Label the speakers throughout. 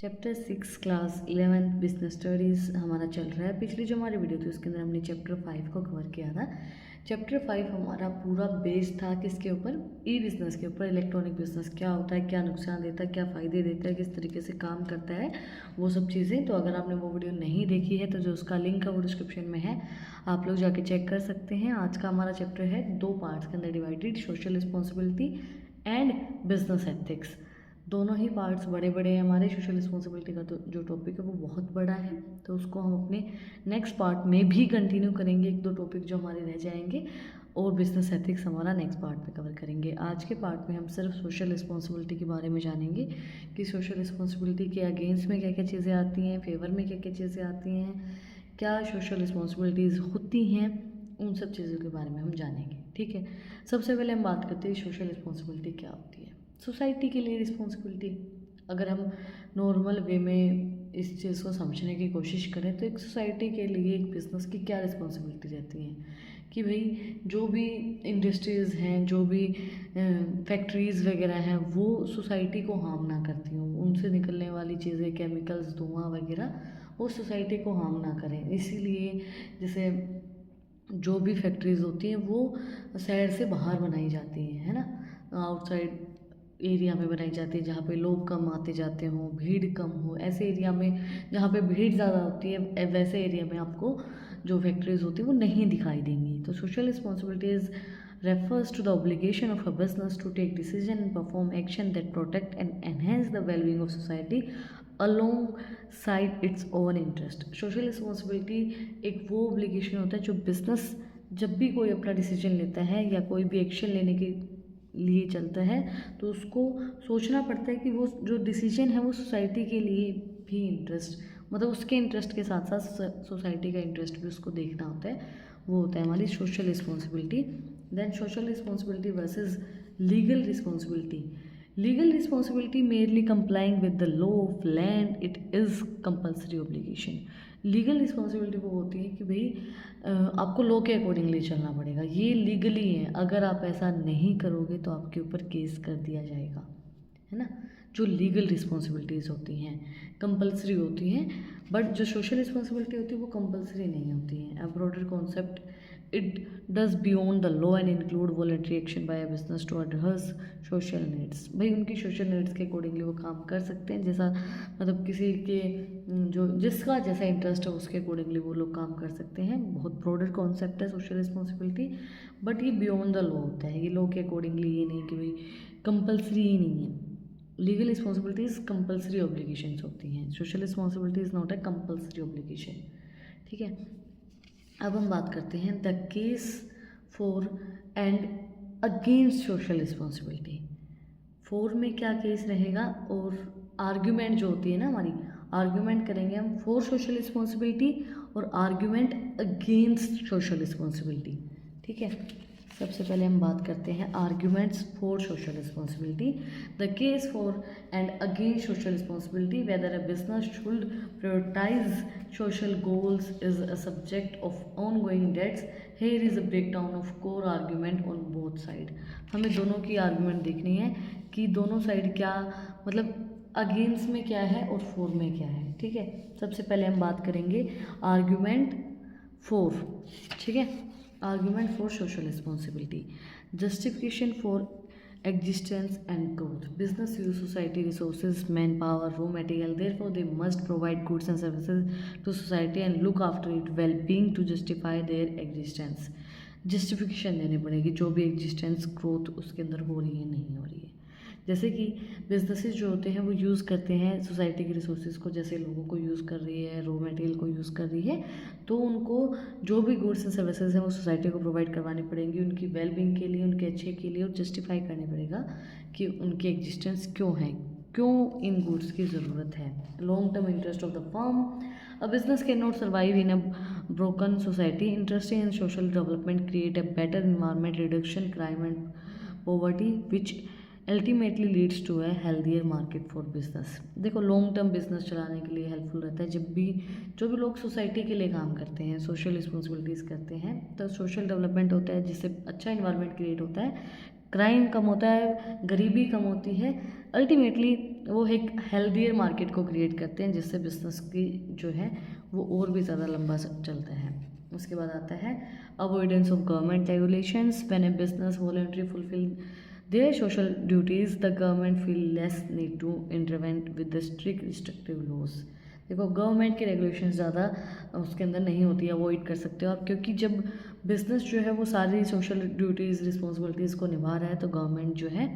Speaker 1: Chapter 6 class 11 business studies हमारा चल रहा है। पिछली जो हमारी वीडियो थी उसके अंदर हमने चैप्टर 5 को कवर किया था। चैप्टर 5 हमारा पूरा बेस था किसके ऊपर? ई बिज़नेस के ऊपर। इलेक्ट्रॉनिक बिजनेस क्या होता है, क्या नुकसान देता है, क्या फ़ायदे देता है, किस तरीके से काम करता है, वो सब चीज़ें। तो अगर आपने वो वीडियो नहीं देखी है तो जो उसका लिंक है वो डिस्क्रिप्शन में है, आप लोग जाके चेक कर सकते हैं। आज का हमारा चैप्टर है 2 पार्ट्स के अंदर divided, social responsibility and business ethics. दोनों ही पार्ट्स बड़े बड़े हैं हमारे। सोशल रिस्पॉन्सिबिलिटी का तो जो टॉपिक है वो बहुत बड़ा है, तो उसको हम अपने नेक्स्ट पार्ट में भी कंटिन्यू करेंगे। एक दो टॉपिक जो हमारे रह जाएंगे, और बिजनेस एथिक्स हमारा नेक्स्ट पार्ट में कवर करेंगे। आज के पार्ट में हम सिर्फ सोशल रिस्पॉन्सिबिलिटी के बारे में जानेंगे कि सोशल रिस्पॉन्सिबिलिटी के अगेंस्ट में क्या क्या चीज़ें आती हैं, फेवर में क्या क्या चीज़ें आती हैं, क्या सोशल रिस्पॉन्सिबिलिटीज़ होती हैं, उन सब चीज़ों के बारे में हम जानेंगे। ठीक है, सबसे पहले हम बात करते हैं सोशल रिस्पॉन्सिबिलिटी क्या होती है। सोसाइटी के लिए रिस्पॉन्सिबिलिटी, अगर हम नॉर्मल वे में इस चीज़ को समझने की कोशिश करें तो एक सोसाइटी के लिए एक बिज़नेस की क्या रिस्पॉन्सिबिलिटी रहती है कि भाई जो भी इंडस्ट्रीज़ हैं, जो भी फैक्ट्रीज़ वगैरह हैं, वो सोसाइटी को हार्म ना करती हों। उनसे निकलने वाली चीज़ें, केमिकल्स, धुआं वगैरह, वो सोसाइटी को हार्म ना करें। इसीलिए जैसे जो भी फैक्ट्रीज़ होती हैं वो शहर से बाहर बनाई जाती हैं, है ना, आउटसाइड एरिया में बनाई जाती है, जहाँ पे लोग कम आते जाते हों, भीड़ कम हो। ऐसे एरिया में जहाँ पे भीड़ ज़्यादा होती है, वैसे एरिया में आपको जो फैक्ट्रीज होती है वो नहीं दिखाई देंगी। तो social responsibilities refers to the obligation of a business to take decision and perform action that protect and enhance the well-being of society alongside its own interest। Social responsibility एक वो ऑब्लिगेशन होता है जो बिजनेस जब भी कोई अपना decision लेता है या कोई भी एक्शन लेने के लिए चलता है तो उसको सोचना पड़ता है कि वो जो डिसीजन है वो सोसाइटी के लिए भी इंटरेस्ट, मतलब उसके इंटरेस्ट के साथ साथ सोसाइटी का इंटरेस्ट भी उसको देखना होता है। वो होता है हमारी social responsibility. Then social responsibility versus legal responsibility. Legal responsibility merely complying with the law of land, it is compulsory obligation. Legal responsibility वो होती है कि भाई आपको लॉ के अकॉर्डिंगली चलना पड़ेगा, ये लीगली है, अगर आप ऐसा नहीं करोगे तो आपके ऊपर केस कर दिया जाएगा, है ना। जो लीगल रिस्पॉन्सिबिलिटीज़ होती हैं कंपल्सरी होती हैं, बट जो सोशल रिस्पॉन्सिबिलिटी होती है वो कंपल्सरी नहीं होती हैं। A broader concept, it does beyond the law and include voluntary action by a business to address social needs. भाई उनकी सोशल नीड्स के अकॉर्डिंगली वो काम कर सकते हैं, जैसा मतलब किसी के जो जिसका जैसा इंटरेस्ट है उसके अकॉर्डिंगली वो लोग काम कर सकते हैं। बहुत ब्रॉडर कॉन्सेप्ट है सोशल रिस्पॉन्सिबिलिटी, बट ये बियॉन्ड द लॉ होता है, ये लॉ के अकॉर्डिंगली ये नहीं कि भाई कंपल्सरी ही नहीं है। लीगल रिस्पॉन्सिबिलिटीज़ कंपल्सरी ऑब्लिगेशंस होती हैं, social responsibility is not a compulsory obligation. ठीक है, अब हम बात करते हैं the case for and against social responsibility. Four में क्या केस रहेगा, और आर्ग्यूमेंट जो होती है ना हमारी, आर्ग्यूमेंट करेंगे हम फॉर सोशल रिस्पॉन्सिबिलिटी और आर्ग्यूमेंट अगेंस्ट सोशल रिस्पॉन्सिबिलिटी। ठीक है, सबसे पहले हम बात करते हैं arguments for social responsibility. The case for and against social responsibility, whether a business should prioritise social goals is a subject of ongoing debates. Here is a breakdown of core argument on both side. हमें दोनों की argument देखनी है कि दोनों side क्या, मतलब against में क्या है और फोर में क्या है। ठीक है, सबसे पहले हम बात करेंगे आर्ग्यूमेंट फोर। ठीक है, argument for social responsibility, justification for existence and growth. Business use society resources, manpower, raw material, therefore they must provide goods and services to society and look after its well-being to justify their existence। Justification देनी पड़ेगी जो भी existence growth उसके अंदर हो रही है नहीं हो रही है। जैसे कि बिजनेसेस जो होते हैं वो यूज़ करते हैं सोसाइटी के रिसोर्सेज को, जैसे लोगों को यूज़ कर रही है, रॉ मटेरियल को यूज़ कर रही है, तो उनको जो भी गुड्स एंड सर्विसेज हैं वो सोसाइटी को प्रोवाइड करवानी पड़ेंगी उनकी वेलबींग के लिए, उनके अच्छे के लिए, और जस्टिफाई करना पड़ेगा कि उनकी एग्जिस्टेंस क्यों है, क्यों इन गुड्स की ज़रूरत है। Long term interest of the firm, a business can not survive in a broken society. Interesting in social development create a better environment, reduction crime and poverty which ultimately leads to a healthier market for business. देखो long term business चलाने के लिए helpful रहता है जब भी जो भी लोग सोसाइटी के लिए काम करते हैं, सोशल रिस्पॉन्सिबिलिटीज़ करते हैं, तो सोशल डेवलपमेंट होता है जिससे अच्छा इन्वायरमेंट क्रिएट होता है, क्राइम कम होता है, गरीबी कम होती है, अल्टीमेटली वो एक हेल्दियर मार्केट को क्रिएट करते हैं, जिससे बिजनेस की जो है वो और भी ज़्यादा लंबा चलता है। उसके बाद आता है avoidance of government regulations. When a business voluntary fulfil their social duties the government feel less need to intervene with the strict restrictive laws. देखो गवर्नमेंट की रेगुलेशन ज़्यादा उसके अंदर नहीं होती, अवॉइड कर सकते हो आप, क्योंकि जब बिजनेस जो है वो सारी सोशल ड्यूटीज़ रिस्पॉन्सिबिलिटीज़ को निभा रहा है तो गवर्नमेंट जो है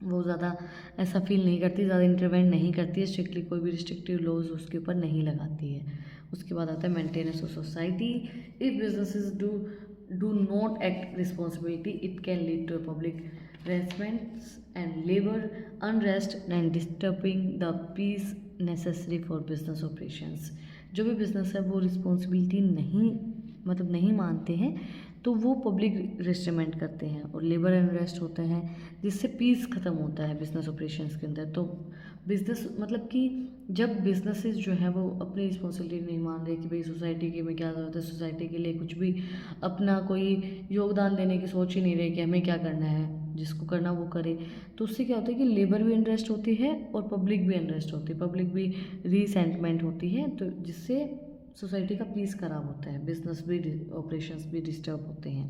Speaker 1: वो ज़्यादा ऐसा फील नहीं करती, ज़्यादा इंटरवेंट नहीं करती है, स्ट्रिक्टली कोई भी रिस्ट्रिक्टिव लॉज उसके ऊपर नहीं लगाती है। उसके बाद आता है maintenance of society. If businesses do not act responsibility it can lead to public harassments and labor unrest and disturbing the peace necessary for business operations। जो भी बिजनेस है वो रिस्पॉन्सिबिलिटी नहीं मानते हैं तो वो पब्लिक रिस्ट्रेमेंट करते हैं और लेबर अनरेस्ट होता है, जिससे पीस ख़त्म होता है बिजनेस ऑपरेशंस के अंदर। तो बिजनेस मतलब कि जब बिजनेसेस जो है वो अपनी रिस्पॉन्सिबिलिटी नहीं मान रहे कि भाई सोसाइटी की में क्या ज़रूरत है, सोसाइटी के लिए कुछ भी अपना कोई योगदान देने की सोच ही नहीं रहे कि हमें क्या करना है, जिसको करना वो करे, तो उससे क्या होता है कि लेबर भी अनरेस्ट होती है और पब्लिक भी अनरेस्ट होती है, पब्लिक भी रीसेंटमेंट होती है, तो जिससे सोसाइटी का पीस खराब होता है, बिजनेस भी ऑपरेशंस भी डिस्टर्ब होते हैं,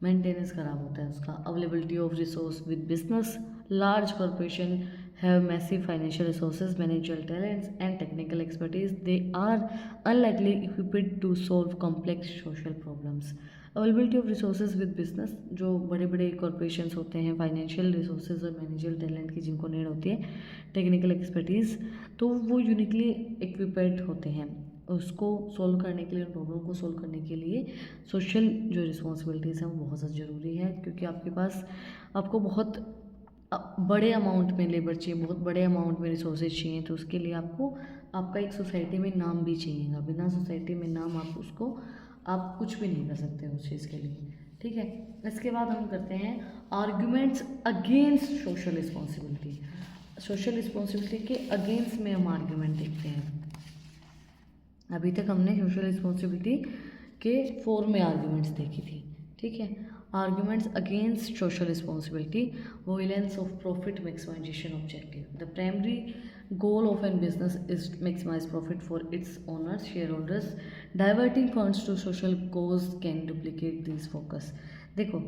Speaker 1: मेंटेनेंस खराब होता है उसका। Availability of resource with business. Large corporation have massive financial resources, managerial talents and technical expertise. They are unlikely equipped to solve complex social problems. Availability of resources with business, जो बड़े बड़े corporations होते हैं, financial resources और managerial talent की जिनको need होती है, टेक्निकल एक्सपर्टीज़, तो वो यूनिकली इक्विप्ड होते हैं उसको सोल्व करने के लिए, उन प्रॉब्लम को सोल्व करने के लिए सोशल जो रिस्पॉन्सिबिलिटीज़ हैं वो बहुत ज़्यादा ज़रूरी है, क्योंकि आपके पास आपको बहुत बड़े अमाउंट में लेबर चाहिए, बहुत बड़े अमाउंट में रिसोर्सेज चाहिए, तो उसके लिए आपको आपका एक सोसाइटी में नाम भी चाहिएगा। बिना सोसाइटी में नाम आप कुछ भी नहीं कर सकते उस चीज़ के लिए, ठीक है। इसके बाद हम करते हैं arguments against social responsibility. Social responsibility के अगेंस्ट में हम आर्ग्यूमेंट देखते हैं। अभी तक हमने सोशल रिस्पॉन्सिबिलिटी के 4 में आर्ग्यूमेंट्स देखी थी, ठीक है। Arguments against social responsibility. Violence of profit maximisation objective. The primary goal of a business is to maximize profit for its owners, shareholders. Diverting funds to social cause can duplicate these focus। देखो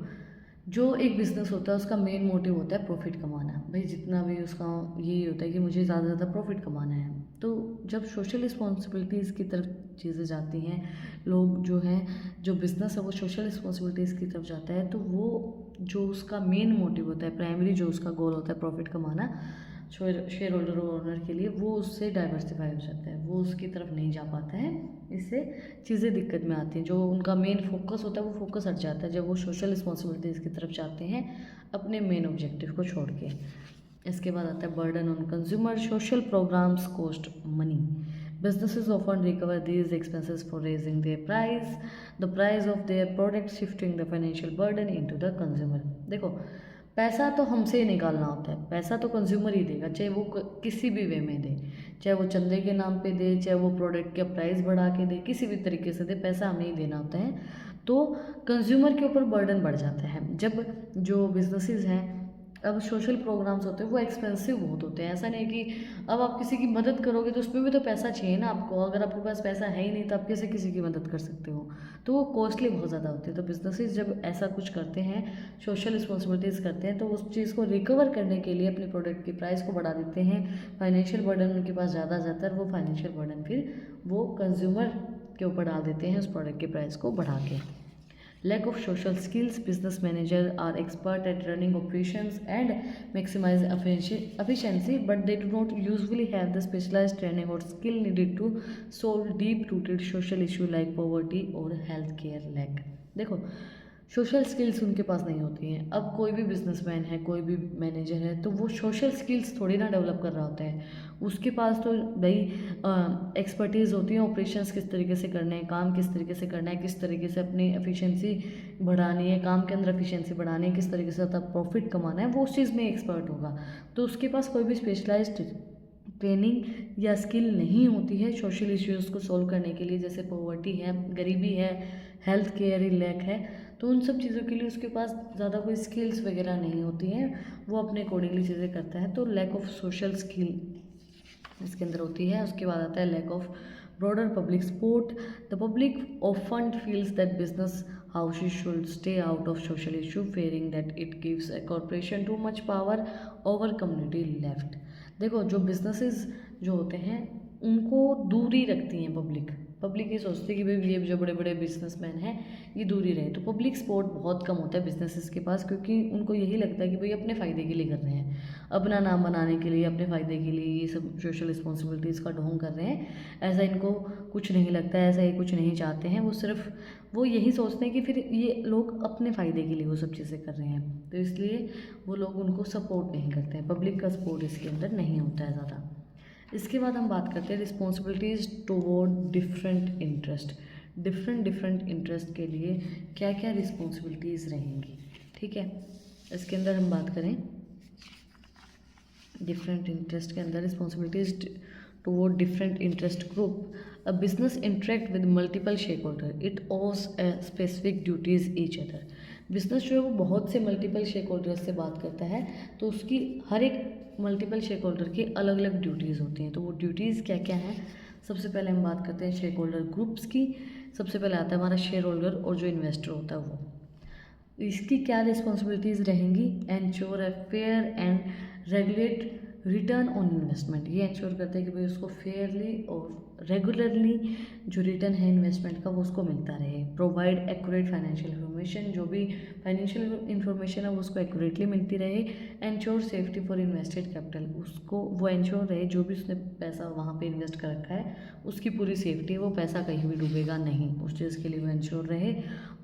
Speaker 1: जो एक business होता है उसका main motive होता है profit कमाना, भाई जितना भी उसका यही होता है कि मुझे ज़्यादा से ज़्यादा प्रॉफिट कमाना है। तो जब सोशल रिस्पॉन्सिबिलिटीज़ की तरफ चीज़ें जाती हैं, लोग जो हैं, जो बिज़नेस है वो सोशल रिस्पॉन्सिबिलिटीज़ की तरफ जाता है, तो वो जो उसका मेन मोटिव होता है, प्राइमरी जो उसका गोल होता है प्रॉफिट कमाना शेयर होल्डर और ओनर के लिए, वो उससे डाइवर्सिफाई हो जाता है, वो उसकी तरफ नहीं जा पाता है, इससे चीज़ें दिक्कत में आती हैं। जो उनका मेन फोकस होता है वो फोकस हट जाता है जब वो सोशल रिस्पॉन्सिबिलिटीज़ की तरफ जाते हैं अपने मेन ऑब्जेक्टिव को छोड़ के। इसके बाद आता है burden on consumer. Social programmes cost money. Businesses often recover these expenses for raising their price, the price of their product, shifting the financial burden into the consumer। देखो पैसा तो हमसे ही निकालना होता है, पैसा तो कंज्यूमर ही देगा, चाहे वो किसी भी वे में दे, चाहे वो चंदे के नाम पे दे, चाहे वो प्रोडक्ट का प्राइस बढ़ा के दे, किसी भी तरीके से दे, पैसा हमें ही देना होता है। तो कंज्यूमर के ऊपर बर्डन बढ़ जाता है जब जो बिजनेसेस हैं, अब सोशल प्रोग्राम्स होते हैं वो एक्सपेंसिव बहुत होते हैं। ऐसा नहीं कि अब आप किसी की मदद करोगे तो उसमें भी तो पैसा चाहिए ना आपको, अगर आपके पास पैसा है ही नहीं तो आप कैसे किसी की मदद कर सकते हो, तो वो कॉस्टली बहुत ज़्यादा होती है। तो बिजनेसेस जब ऐसा कुछ करते हैं, सोशल रिस्पॉन्सिबिलिटीज़ करते हैं, तो उस चीज़ को रिकवर करने के लिए अपने प्रोडक्ट की प्राइस को बढ़ा देते हैं, फाइनेंशियल बर्डन उनके पास ज़्यादा जाता है, वो फाइनेंशियल बर्डन फिर वो कंज्यूमर के ऊपर डाल देते हैं उस प्रोडक्ट की प्राइस को बढ़ा के। Lack of social skills. Business managers are expert at running operations and maximize efficiency, but they do not usually have the specialized training or skill needed to solve deep-rooted social issue like poverty or healthcare lack। देखो social skills उनके पास नहीं होती हैं। अब कोई भी businessman है, कोई भी मैनेजर है, तो वो सोशल स्किल्स थोड़ी ना डेवलप कर रहा होता है, उसके पास तो भाई एक्सपर्टीज़ होती है, ऑपरेशंस किस तरीके से करने हैं, काम किस तरीके से करना है, किस तरीके से अपनी एफिशिएंसी बढ़ानी है, काम के अंदर एफिशिएंसी बढ़ानी है, किस तरीके से ज़्यादा प्रॉफिट कमाना है, वो उस चीज़ में एक्सपर्ट होगा। तो उसके पास कोई भी स्पेशलाइज्ड ट्रेनिंग या स्किल नहीं होती है सोशल इश्यूज़ को सॉल्व करने के लिए, जैसे पॉवर्टी है, गरीबी है, हेल्थ केयर लैक है, तो उन सब चीज़ों के लिए उसके पास ज़्यादा कोई स्किल्स वगैरह नहीं होती हैं, वो अपने अकॉर्डिंगली चीज़ें करता है। तो लैक ऑफ सोशल स्किल इसके अंदर होती है। उसके बाद आता है lack of broader public support. The public often feels that business houses should stay out of social issue, fearing that it gives a corporation too much power over community left। देखो जो बिजनेसेस जो होते हैं उनको दूरी रखती हैं public ये सोचती है कि भाई ये जो बड़े बड़े बिजनेसमैन हैं ये दूरी रहे। तो पब्लिक सपोर्ट बहुत कम होता है बिजनेसेस के पास, क्योंकि उनको यही लगता है कि भाई अपने फ़ायदे के लिए कर रहे हैं, अपना नाम बनाने के लिए, अपने फ़ायदे के लिए ये सब सोशल रिस्पॉन्सिबिलिटीज़ का ढोंग कर रहे हैं। ऐसा इनको कुछ नहीं लगता है, ऐसा ये कुछ नहीं चाहते हैं। वो यही सोचते हैं कि फिर ये लोग अपने फ़ायदे के लिए वो सब चीज़ें कर रहे हैं, तो इसलिए वो लोग उनको सपोर्ट नहीं करते हैं। पब्लिक का सपोर्ट इसके अंदर नहीं होता है ज़्यादा। इसके बाद हम बात करते हैं रिस्पॉन्सिबिलिटीज़ टुवर्ड डिफरेंट इंटरेस्ट के लिए क्या क्या रिस्पॉन्सिबिलिटीज़ रहेंगी, ठीक है। इसके अंदर हम बात करें डिफरेंट इंटरेस्ट के अंदर responsibilities toward different interest group. A business interact with multiple shake holder, it obs a specific duties each other. Business जो है वो बहुत से मल्टीपल शेक होल्डर्स से बात करता है, तो उसकी हर एक मल्टीपल शेक होल्डर की अलग अलग ड्यूटीज़ होती हैं। तो वो ड्यूटीज़ क्या क्या हैं, सबसे पहले हम बात करते हैं शेक होल्डर ग्रुप्स की। सबसे पहले आता है हमारा शेयर होल्डर और जो इन्वेस्टर होता है वो। इसकी क्या रिस्पॉन्सिबिलिटीज़ रहेंगी, ensure a fair and regulate return on investment. ये इंश्योर करते हैं कि भाई उसको फेयरली और रेगुलरली जो रिटर्न है इन्वेस्टमेंट का वो उसको मिलता रहे। प्रोवाइड एक्यूरेट फाइनेंशियल इन्फॉर्मेशन, जो भी फाइनेंशियल इन्फॉर्मेशन है वो उसको एक्यूरेटली मिलती रहे। Ensure safety for invested capital, उसको वो एंश्योर रहे जो भी उसने पैसा वहाँ पे इन्वेस्ट कर रखा है उसकी पूरी सेफ्टी है, वो पैसा कहीं भी डूबेगा नहीं, उस चीज़ के लिए वो एंश्योर रहे।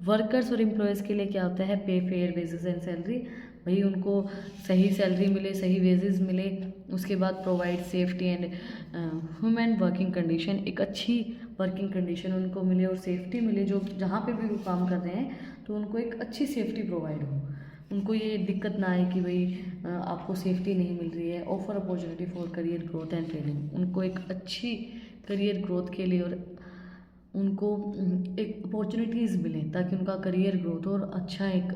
Speaker 1: वर्कर्स और एम्प्लॉयज़ के लिए क्या होता है, पे फेयर वेजेस एंड सैलरी, भाई उनको सही सैलरी मिले, सही वेजेस मिले। उसके बाद provide safety and human working condition, एक अच्छी वर्किंग कंडीशन उनको मिले और सेफ्टी मिले, जो जहाँ पे भी वो काम कर रहे हैं तो उनको एक अच्छी सेफ्टी प्रोवाइड हो, उनको ये दिक्कत ना आए कि भाई आपको सेफ्टी नहीं मिल रही है। Offer opportunity for career growth and training, उनको एक अच्छी करियर ग्रोथ के लिए और उनको एक अपॉर्चुनिटीज़ मिलें ताकि उनका करियर ग्रोथ और अच्छा एक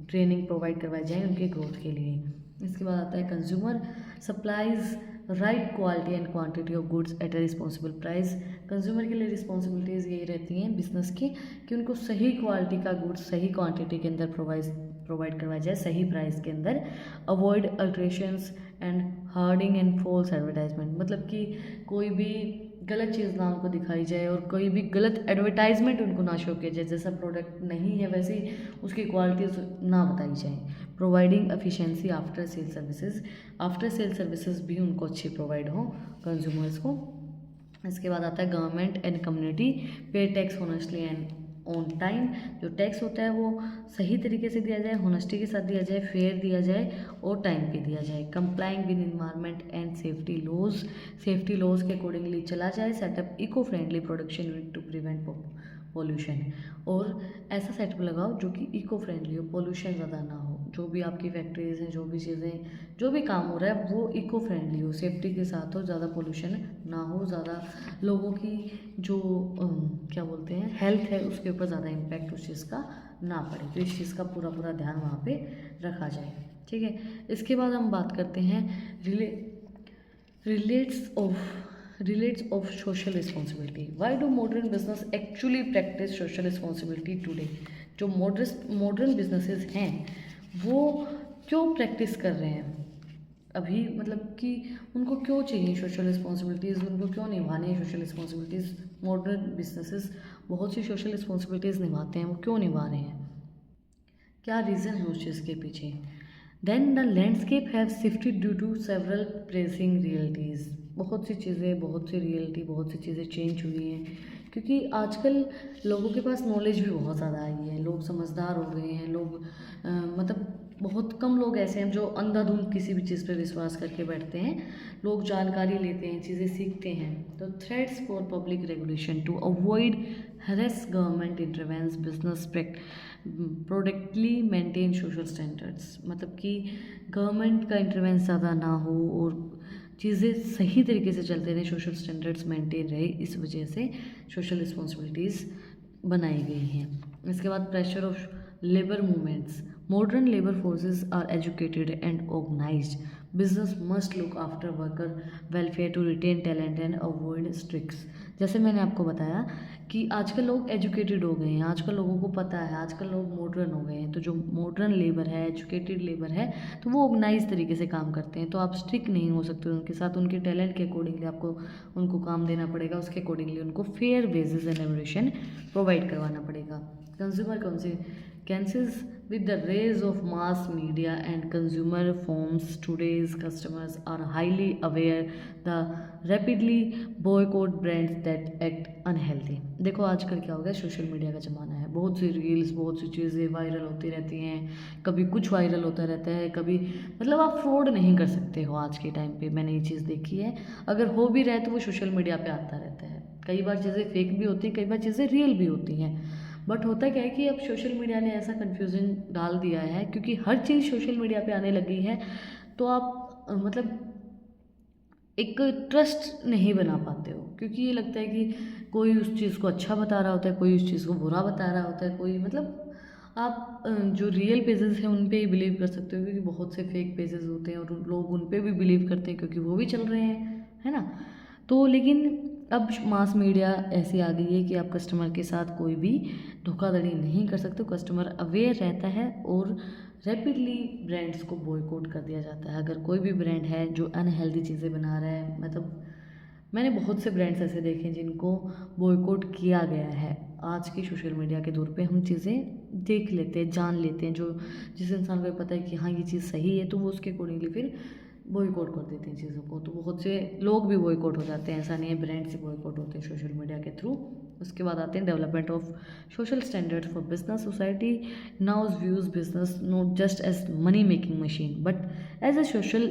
Speaker 1: ट्रेनिंग प्रोवाइड करवाई जाए उनके ग्रोथ के लिए। इसके बाद आता है consumer supplies right quality and quantity of goods at a responsible price. Consumer के लिए रिस्पॉन्सिबिलिटीज़ यही रहती हैं बिजनेस की कि उनको सही क्वालिटी का गुड्स सही क्वांटिटी के अंदर प्रोवाइड करवाया जाए, सही प्राइस के अंदर। Avoid adulterations and hoarding and false advertisement, मतलब कि कोई भी गलत चीज़ ना उनको दिखाई जाए और कोई भी गलत एडवर्टाइजमेंट उनको ना शो किया जाए, जैसा प्रोडक्ट नहीं है वैसी उसकी क्वालिटी ना बताई जाए। Providing efficiency after sale services भी उनको अच्छी प्रोवाइड हो कंज्यूमर्स को। इसके बाद आता है गवर्नमेंट एंड कम्युनिटी पे tax honestly and on time. जो टैक्स होता है वो सही तरीके से दिया जाए, होनेस्टी के साथ दिया जाए, फेयर दिया जाए और टाइम पे दिया जाए। Complying with environment and safety laws के अकॉर्डिंगली चला जाए। Setup eco friendly production unit to prevent pollution, और ऐसा सेटअप लगाओ जो कि इको फ्रेंडली हो, पॉल्यूशन ज़्यादा ना हो। जो भी आपकी फैक्ट्रीज हैं, जो भी चीज़ें, जो भी काम हो रहा है वो इको फ्रेंडली हो, सेफ्टी के साथ हो, ज़्यादा पॉल्यूशन ना हो, ज़्यादा लोगों की जो क्या बोलते हैं हेल्थ है उसके ऊपर ज़्यादा इम्पैक्ट उस चीज़ का ना पड़े। तो इस चीज़ का पूरा ध्यान वहाँ पे रखा जाए, ठीक है। इसके बाद हम बात करते हैं relates of social responsibility. Why do modern business actually practice social responsibility today? जो मॉडर्न बिजनेसेस हैं वो क्यों प्रैक्टिस कर रहे हैं अभी, मतलब कि उनको क्यों चाहिए सोशल रिस्पॉन्सिबिलिटीज़, उनको क्यों निभानी है सोशल रिस्पॉन्सिबिलिटीज़। मॉडर्न बिजनेसेस बहुत सी सोशल रिस्पॉन्सिबिलिटीज़ निभाते हैं, वो क्यों निभा रहे हैं, क्या रीज़न है उस चीज़ के पीछे। Then the landscape have shifted due to several pressing realities. बहुत सी चीज़ें, बहुत सी रियलिटी, बहुत सी चीज़ें चेंज हुई हैं, क्योंकि आजकल लोगों के पास नॉलेज भी बहुत ज़्यादा आई है, लोग समझदार हो गए हैं, लोग मतलब बहुत कम लोग ऐसे हैं जो अंधाधुंध किसी भी चीज़ पे विश्वास करके बैठते हैं। लोग जानकारी लेते हैं, चीज़ें सीखते हैं। तो threats for public regulation to avoid harass government intervenes business productively maintain social standards, मतलब कि गवर्नमेंट का इंटरवेंस ज़्यादा ना हो और चीज़ें सही तरीके से चलते रहे, सोशल स्टैंडर्ड्स मेंटेन रहे, इस वजह से सोशल रिस्पॉन्सिबिलिटीज़ बनाई गई हैं। इसके बाद pressure of labor movements. Modern labor forces are educated and organized. Business must look after worker welfare to retain talent and avoid strikes. जैसे मैंने आपको बताया कि आजकल लोग एजुकेटेड हो गए हैं, आजकल लोगों को पता है, आजकल लोग मॉडर्न हो गए हैं, तो जो मॉडर्न लेबर है, एजुकेटेड लेबर है, तो वो ऑर्गेनाइज तरीके से काम करते हैं, तो आप स्ट्रिक्ट नहीं हो सकते उनके साथ, उनके टैलेंट के अकॉर्डिंगली आपको उनको काम देना पड़ेगा, उसके अकॉर्डिंगली उनको fair wages and remuneration provide करवाना पड़ेगा. Consumer consequences with the rise of mass media and consumer forms, today's customers are highly aware the rapidly boycott brands that act unhealthy. देखो आजकल क्या हो गया, सोशल मीडिया का ज़माना है, बहुत सी रील्स, बहुत सी चीज़ें वायरल होती रहती हैं, कभी कुछ वायरल होता रहता है, कभी मतलब आप फ्रॉड नहीं कर सकते हो आज के टाइम पे. मैंने ये चीज़ देखी है, अगर हो भी रहा है तो वो सोशल मीडिया पे आता रहता है. कई बार चीज़ें फेक भी होती हैं, कई बार चीज़ें रियल भी होती हैं. बट होता क्या है कि अब सोशल मीडिया ने ऐसा कन्फ्यूज़न डाल दिया है, क्योंकि हर चीज़ सोशल मीडिया पे आने लगी है, तो आप मतलब एक ट्रस्ट नहीं बना पाते हो, क्योंकि ये लगता है कि कोई उस चीज़ को अच्छा बता रहा होता है, कोई उस चीज़ को बुरा बता रहा होता है, कोई मतलब आप जो रियल पेजेस हैं उन पे ही बिलीव कर सकते हो, क्योंकि बहुत से फेक पेजेस होते हैं और लोग उन पे भी बिलीव करते हैं, क्योंकि वो भी चल रहे हैं, है ना. तो लेकिन अब मास मीडिया ऐसी आ गई है कि आप कस्टमर के साथ कोई भी धोखाधड़ी नहीं कर सकते. कस्टमर अवेयर रहता है और रैपिडली ब्रांड्स को बॉयकॉट कर दिया जाता है. अगर कोई भी ब्रांड है जो अनहेल्दी चीज़ें बना रहा है, मतलब मैंने बहुत से ब्रांड्स ऐसे देखे हैं जिनको बॉयकॉट किया गया है. आज की सोशल मीडिया के दौर पे हम चीज़ें देख लेते हैं, जान लेते हैं, जो जिस इंसान को पता है कि हाँ ये चीज़ सही है, तो वो उसके अकॉर्डिंगली फिर बॉयकॉट कर देते हैं चीज़ों को. तो बहुत से लोग भी बॉयकॉट हो जाते हैं, ऐसा नहीं है, ब्रांड से बॉयकॉट होते हैं सोशल मीडिया के थ्रू. उसके बाद आते हैं development of social standards for business. Society now views business not just as money making machine but as a social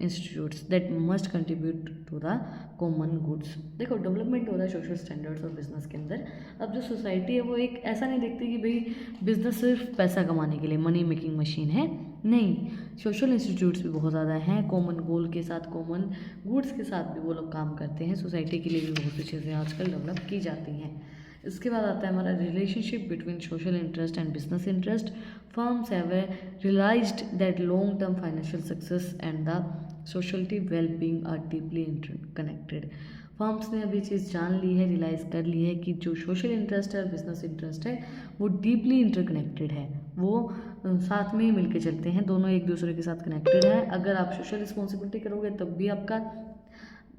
Speaker 1: institutes that must contribute to the common goods. देखो development हो रहा है social standards और business के अंदर. अब जो society है वो एक ऐसा नहीं देखती कि भाई बिजनेस सिर्फ पैसा कमाने के लिए मनी मेकिंग मशीन है, नहीं. सोशल इंस्टीट्यूट्स भी बहुत ज़्यादा हैं, कॉमन गोल के साथ, कॉमन गुड्स के साथ भी वो लोग काम करते हैं. सोसाइटी के लिए भी बहुत सी चीज़ें आजकल डेवलप की जाती हैं. इसके बाद आता है हमारा relationship between social interest and business interest. Firms have realised that long term financial success and the sociality well being are deeply interconnected. Firms ने अभी चीज़ जान ली है, रियलाइज़ कर ली है कि जो सोशल इंटरेस्ट है और बिजनेस इंटरेस्ट है वो डीपली इंटरकनेक्टेड है, वो साथ में ही मिलके चलते हैं, दोनों एक दूसरे के साथ कनेक्टेड है. अगर आप सोशल रिस्पॉन्सिबिलिटी करोगे तब भी आपका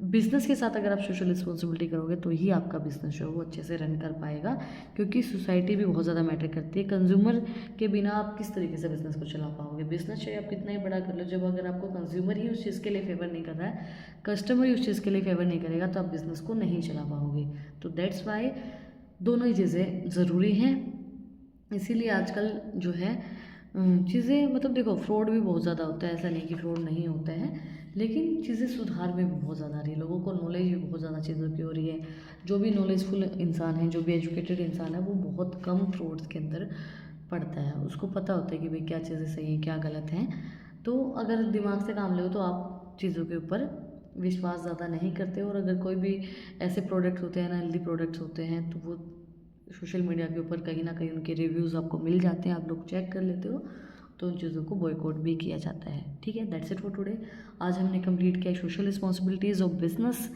Speaker 1: बिजनेस के साथ, अगर आप सोशल रिस्पॉन्सिबिलिटी करोगे तो ही आपका बिजनेस जो है वो अच्छे से रन कर पाएगा, क्योंकि सोसाइटी भी बहुत ज़्यादा मैटर करती है. कंज्यूमर के बिना आप किस तरीके से बिजनेस को चला पाओगे. बिजनेस चाहे आप कितना ही बड़ा कर लो, जब अगर आपको कंज्यूमर ही उस चीज़ के लिए फेवर नहीं कर रहा है, कस्टमर ही उस चीज़ के लिए फेवर नहीं करेगा, तो आप बिजनेस को नहीं चला पाओगे. तो दैट्स वाई दोनों ही चीज़ें ज़रूरी हैं. इसीलिए आजकल जो है चीज़ें, मतलब देखो फ्रॉड भी बहुत ज़्यादा होता है, ऐसा नहीं कि फ्रॉड नहीं होता है, लेकिन चीज़ें सुधार में भी बहुत ज़्यादा आ रही है, लोगों को नॉलेज भी बहुत ज़्यादा चीज़ों की हो रही है. जो भी नॉलेजफुल इंसान है, जो भी एजुकेटेड इंसान है, वो बहुत कम फ्रॉड्स के अंदर पड़ता है. उसको पता होता है कि भाई क्या चीज़ें सही हैं, क्या गलत हैं. तो अगर दिमाग से काम लो तो आप चीज़ों के ऊपर विश्वास ज़्यादा नहीं करते. और अगर कोई भी ऐसे प्रोडक्ट होते हैं, अनहेल्दी प्रोडक्ट्स होते हैं, तो वो सोशल मीडिया के ऊपर कहीं ना कहीं उनके रिव्यूज़ आपको मिल जाते हैं, आप लोग चेक कर लेते हो, तो उन चीज़ों को बॉयकॉट भी किया जाता है. ठीक है, दैट्स इट फॉर टुडे. आज हमने कंप्लीट किया सोशल रिस्पॉन्सिबिलिटीज़ ऑफ बिजनेस.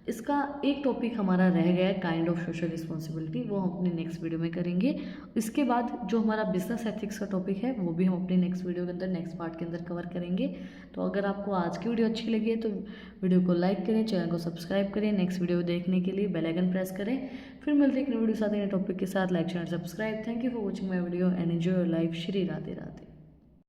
Speaker 1: इसका एक टॉपिक हमारा रह गया है, काइंड ऑफ सोशल रिस्पॉन्सिबिलिटी, वो हम अपने नेक्स्ट वीडियो में करेंगे. इसके बाद जो हमारा बिजनेस एथिक्स का टॉपिक है वो भी हम अपने नेक्स्ट वीडियो के अंदर, नेक्स्ट पार्ट के अंदर कवर करेंगे. तो अगर आपको आज की वीडियो अच्छी लगी है तो वीडियो को लाइक करें, चैनल को सब्सक्राइब करें. नेक्स्ट वीडियो देखने के लिए बेल आइकन प्रेस करें. फिर मिलते हैं एक नई वीडियो साथ, नए टॉपिक के साथ. Like, channel, subscribe. Thank you for watching my video and enjoy your life. Shri Radhe Radhe.